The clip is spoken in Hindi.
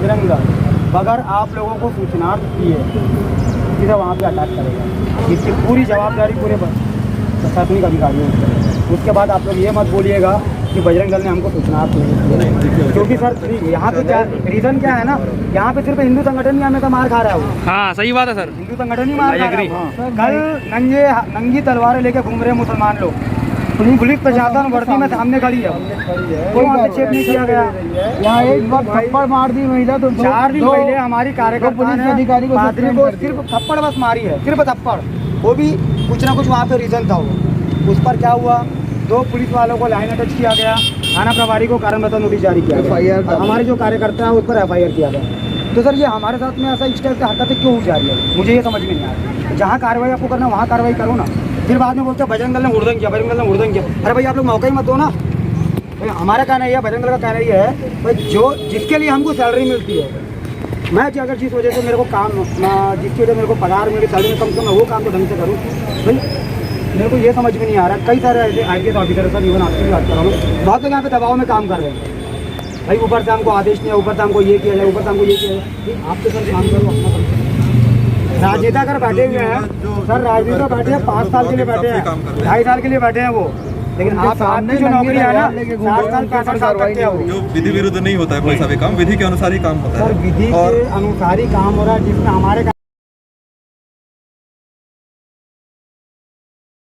बजरंग दल बगैर आप लोगों को सूचना दिए सीधा वहाँ पे अटैक करेगा। इसकी पूरी जवाबदारी पूरे प्रशासनिक अधिकारियों की। उसके बाद आप लोग ये मत बोलिएगा कि बजरंग दल ने हमको सूचना दी, क्योंकि सर यहाँ पे क्या रीज़न क्या है ना, यहाँ पे सिर्फ हिंदू संगठन ही हमें तो मार खा रहा है वो। हाँ सही बात है सर, हिंदू संगठन ही मार खा रहा है। कल नंगी तलवारें लेके घूम रहे मुसलमान लोग, पुलिस प्रशासन वर्दी में सामने खड़ी है, कोई हस्तक्षेप नहीं किया गया। यहाँ एक बार थप्पड़ मार दी महिला तो 4 दिन पहले हमारी कार्यकर्ता ने अधिकारी पादरी को सिर्फ थप्पड़ बस मारी है, सिर्फ थप्पड़, वो भी कुछ ना कुछ वहाँ पे रीजन था वो। उस पर क्या हुआ, 2 पुलिस वालों को लाइन अटैच किया गया, थाना प्रभारी को कारण बताओ नोटिस जारी किया गया, हमारे जो कार्यकर्ता है उस पर FIR किया गया। तो सर ये हमारे साथ में ऐसा इस टाइप की हरकतें क्यों हो जा रही है, मुझे ये समझ में नहीं आ रहा। जहाँ कार्रवाई आपको करना वहाँ कार्रवाई करो ना, फिर बाद में बोलते हैं बजरंग दल ने उड़दंग किया, बजरंग दल ने उड़दंग किया। अरे भाई आप लोग मौका ही मत दो ना। हमारा कहना ये है, बजरंग दल का कहना ये है भाई जो जिसके लिए हमको सैलरी मिलती है, मैं अगर जिस वजह से मेरे को काम जिसकी वजह से मेरे को पगार मेरी सैलरी में कम से कम वो काम तो ढंग से करूँ भाई। मेरे को ये समझ में नहीं आ रहा, कई सारे ऐसे IPS ऑफिसर सर, इवन आपकी भी बात कर रहा हूँ, बहुत लोग यहाँ पे दबाव में काम कर रहे हैं भाई, ऊपर से हमको आदेश नहीं है, ऊपर से हमको ये किया जाए, ऊपर से हमको ये किया जाए। आप तो सर काम करो अपना काम। राजनेता अगर बैठे हुए हैं सर, राजनेता बैठे हैं 5 साल के लिए बैठे हैं, 2.5 साल के लिए बैठे हैं वो, लेकिन आप सामने जो नौकरी है ना 60 साल 65 साल तक क्या हो, जो विधि विरुद्ध नहीं होता है कोई सा भी काम, विधि के अनुसार ही काम होता है सर विधि के अनुसार ही काम हो रहा है, जिसमें हमारे